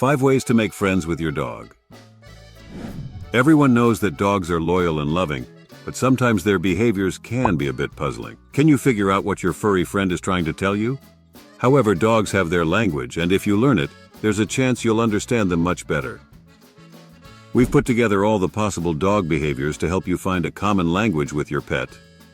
5 ways to make friends with your dog. Everyone knows that dogs are loyal and loving, but sometimes their behaviors can be a bit puzzling. Can you figure out what your furry friend is trying to tell you? However, dogs have their language, and if you learn it, there's a chance you'll understand them much better. We've put together all the possible dog behaviors to help you find a common language with your pet.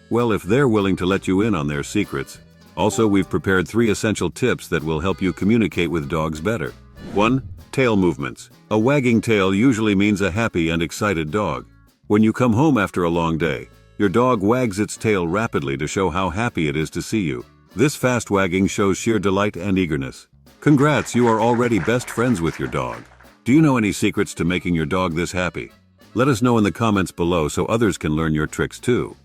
Well, if they're willing to let you in on their secrets. Also, we've prepared 3 essential tips that will help you communicate with dogs better. 1. Tail movements. A wagging tail usually means a happy and excited dog. When you come home after a long day, your dog wags its tail rapidly to show how happy it is to see you. This fast wagging shows sheer delight and eagerness. Congrats, you are already best friends with your dog. Do you know any secrets to making your dog this happy? Let us know in the comments below so others can learn your tricks too.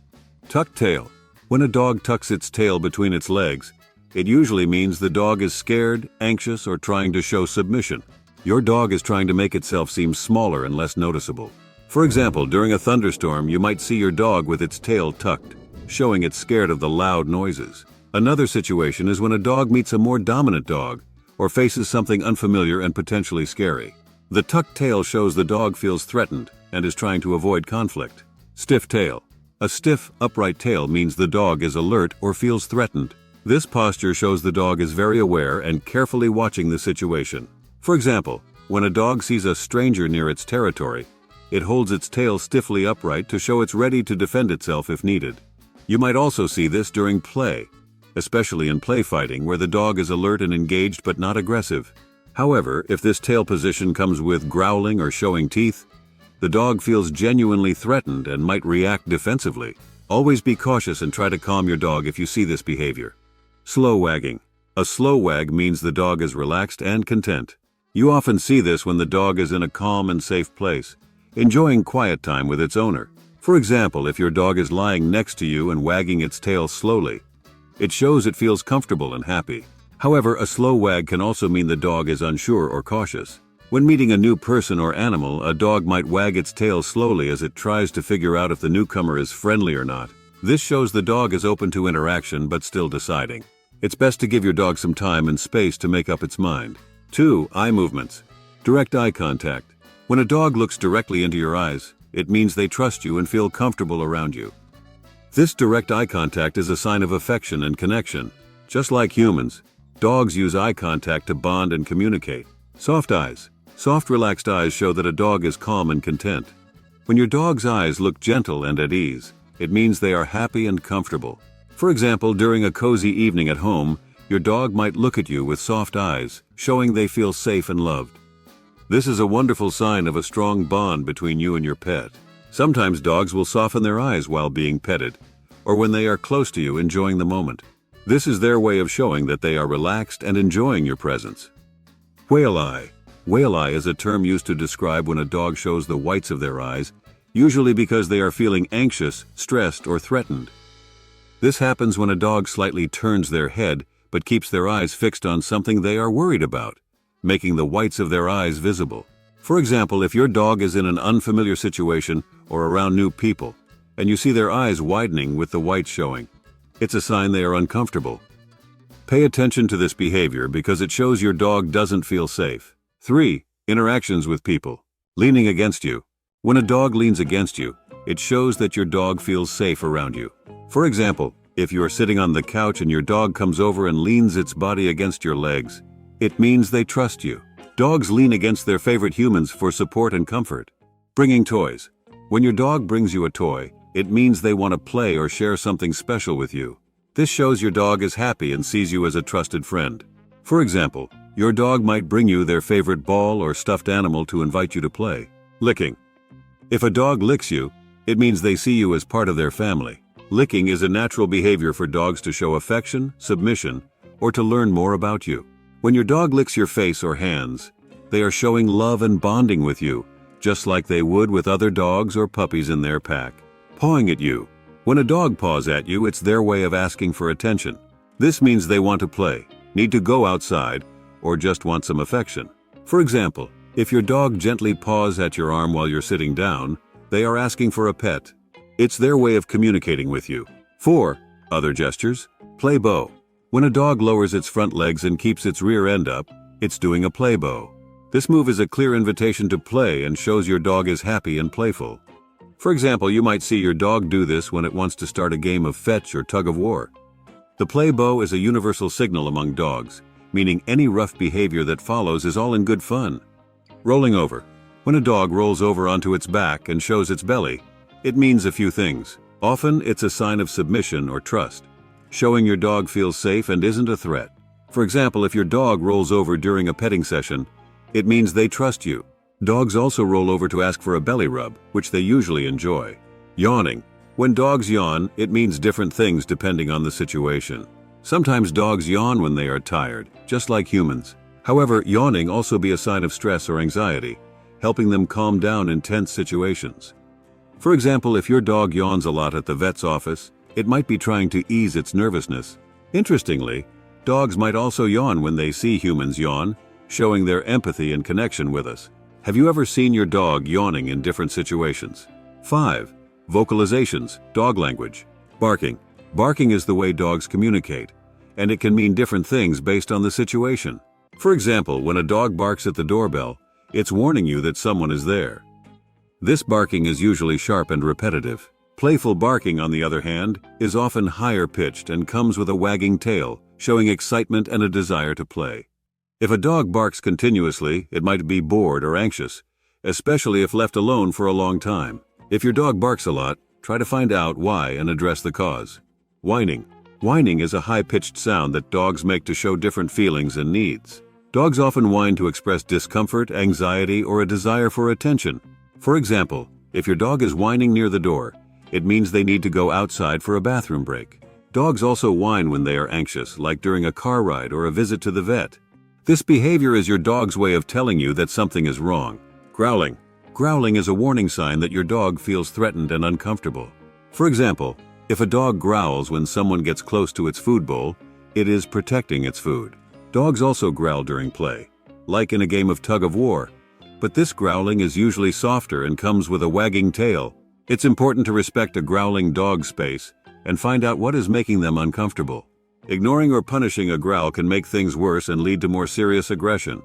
Tucked tail. When a dog tucks its tail between its legs, it usually means the dog is scared, anxious, or trying to show submission. Your dog is trying to make itself seem smaller and less noticeable. For example, during a thunderstorm, you might see your dog with its tail tucked, showing it's scared of the loud noises. Another situation is when a dog meets a more dominant dog or faces something unfamiliar and potentially scary. The tucked tail shows the dog feels threatened and is trying to avoid conflict. Stiff tail. A stiff, upright tail means the dog is alert or feels threatened. This posture shows the dog is very aware and carefully watching the situation. For example, when a dog sees a stranger near its territory, it holds its tail stiffly upright to show it's ready to defend itself if needed. You might also see this during play, especially in play fighting where the dog is alert and engaged but not aggressive. However, if this tail position comes with growling or showing teeth, the dog feels genuinely threatened and might react defensively. Always be cautious and try to calm your dog if you see this behavior. Slow wagging. A slow wag means the dog is relaxed and content. You often see this when the dog is in a calm and safe place, enjoying quiet time with its owner. For example, if your dog is lying next to you and wagging its tail slowly, it shows it feels comfortable and happy. However, a slow wag can also mean the dog is unsure or cautious. When meeting a new person or animal, a dog might wag its tail slowly as it tries to figure out if the newcomer is friendly or not. This shows the dog is open to interaction but still deciding. It's best to give your dog some time and space to make up its mind. 2. Eye movements. Direct eye contact. When a dog looks directly into your eyes, it means they trust you and feel comfortable around you. This direct eye contact is a sign of affection and connection. Just like humans, dogs use eye contact to bond and communicate. Soft eyes. Soft, relaxed eyes show that a dog is calm and content. When your dog's eyes look gentle and at ease, it means they are happy and comfortable. For example, during a cozy evening at home, your dog might look at you with soft eyes, showing they feel safe and loved. This is a wonderful sign of a strong bond between you and your pet. Sometimes dogs will soften their eyes while being petted, or when they are close to you enjoying the moment. This is their way of showing that they are relaxed and enjoying your presence. Whale eye. Whale eye is a term used to describe when a dog shows the whites of their eyes, usually because they are feeling anxious, stressed, or threatened. This happens when a dog slightly turns their head but keeps their eyes fixed on something they are worried about, making the whites of their eyes visible. For example, if your dog is in an unfamiliar situation or around new people, and you see their eyes widening with the whites showing, it's a sign they are uncomfortable. Pay attention to this behavior because it shows your dog doesn't feel safe. 3. Interactions with people. Leaning against you. When a dog leans against you, it shows that your dog feels safe around you. For example, if you are sitting on the couch and your dog comes over and leans its body against your legs, it means they trust you. Dogs lean against their favorite humans for support and comfort. Bringing toys. When your dog brings you a toy, it means they want to play or share something special with you. This shows your dog is happy and sees you as a trusted friend. For example, your dog might bring you their favorite ball or stuffed animal to invite you to play. Licking. If a dog licks you, it means they see you as part of their family. Licking is a natural behavior for dogs to show affection, submission, or to learn more about you. When your dog licks your face or hands, they are showing love and bonding with you, just like they would with other dogs or puppies in their pack. Pawing at you. When a dog paws at you, it's their way of asking for attention. This means they want to play, need to go outside, or just want some affection. For example, if your dog gently paws at your arm while you're sitting down, they are asking for a pet. It's their way of communicating with you. 4. Other gestures. Play bow. When a dog lowers its front legs and keeps its rear end up, it's doing a play bow. This move is a clear invitation to play and shows your dog is happy and playful. For example, you might see your dog do this when it wants to start a game of fetch or tug of war. The play bow is a universal signal among dogs, meaning any rough behavior that follows is all in good fun. Rolling over. When a dog rolls over onto its back and shows its belly, it means a few things. Often, it's a sign of submission or trust, showing your dog feels safe and isn't a threat. For example, if your dog rolls over during a petting session, it means they trust you. Dogs also roll over to ask for a belly rub, which they usually enjoy. Yawning. When dogs yawn, it means different things depending on the situation. Sometimes dogs yawn when they are tired, just like humans. However, yawning also be a sign of stress or anxiety, helping them calm down in tense situations. For example, if your dog yawns a lot at the vet's office, it might be trying to ease its nervousness. Interestingly, dogs might also yawn when they see humans yawn, showing their empathy and connection with us. Have you ever seen your dog yawning in different situations? 5. Vocalizations, dog language. Barking. Barking is the way dogs communicate, and it can mean different things based on the situation. For example, when a dog barks at the doorbell, it's warning you that someone is there. This barking is usually sharp and repetitive. Playful barking, on the other hand, is often higher pitched and comes with a wagging tail, showing excitement and a desire to play. If a dog barks continuously, it might be bored or anxious, especially if left alone for a long time. If your dog barks a lot, try to find out why and address the cause. Whining. Whining is a high-pitched sound that dogs make to show different feelings and needs. Dogs often whine to express discomfort, anxiety, or a desire for attention. For example, if your dog is whining near the door, it means they need to go outside for a bathroom break. Dogs also whine when they are anxious, like during a car ride or a visit to the vet. This behavior is your dog's way of telling you that something is wrong. Growling. Growling is a warning sign that your dog feels threatened and uncomfortable. For example, if a dog growls when someone gets close to its food bowl, it is protecting its food. Dogs also growl during play, like in a game of tug of war, but this growling is usually softer and comes with a wagging tail. It's important to respect a growling dog's space and find out what is making them uncomfortable. Ignoring or punishing a growl can make things worse and lead to more serious aggression.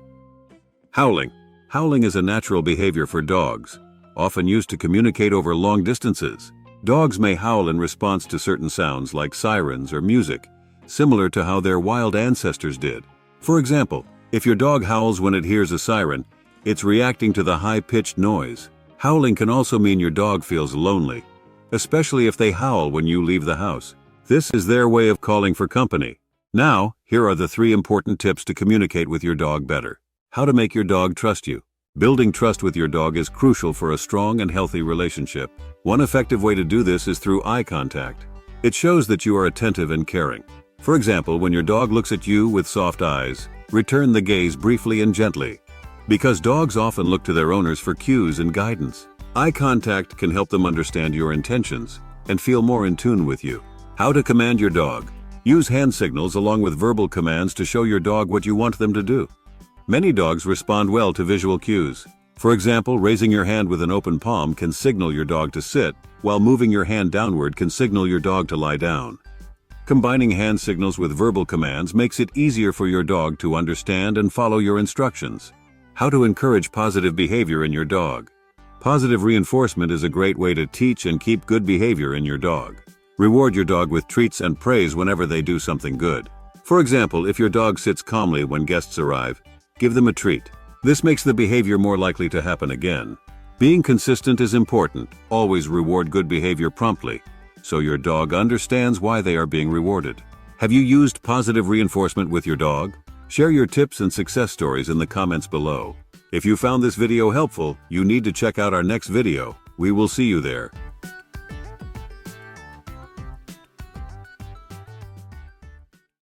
Howling. Howling is a natural behavior for dogs, often used to communicate over long distances. Dogs may howl in response to certain sounds like sirens or music, similar to how their wild ancestors did. For example, if your dog howls when it hears a siren, it's reacting to the high-pitched noise. Howling can also mean your dog feels lonely, especially if they howl when you leave the house. This is their way of calling for company. Now, here are the 3 important tips to communicate with your dog better. How to make your dog trust you. Building trust with your dog is crucial for a strong and healthy relationship. One effective way to do this is through eye contact. It shows that you are attentive and caring. For example, when your dog looks at you with soft eyes, return the gaze briefly and gently, because dogs often look to their owners for cues and guidance. Eye contact can help them understand your intentions and feel more in tune with you. How to command your dog. Use hand signals along with verbal commands to show your dog what you want them to do. Many dogs respond well to visual cues. For example, raising your hand with an open palm can signal your dog to sit, while moving your hand downward can signal your dog to lie down. Combining hand signals with verbal commands makes it easier for your dog to understand and follow your instructions. How to encourage positive behavior in your dog. Positive reinforcement is a great way to teach and keep good behavior in your dog. Reward your dog with treats and praise whenever they do something good. For example, if your dog sits calmly when guests arrive, give them a treat. This makes the behavior more likely to happen again. Being consistent is important. Always reward good behavior promptly, so your dog understands why they are being rewarded. Have you used positive reinforcement with your dog? Share your tips and success stories in the comments below. If you found this video helpful, you need to check out our next video. We will see you there.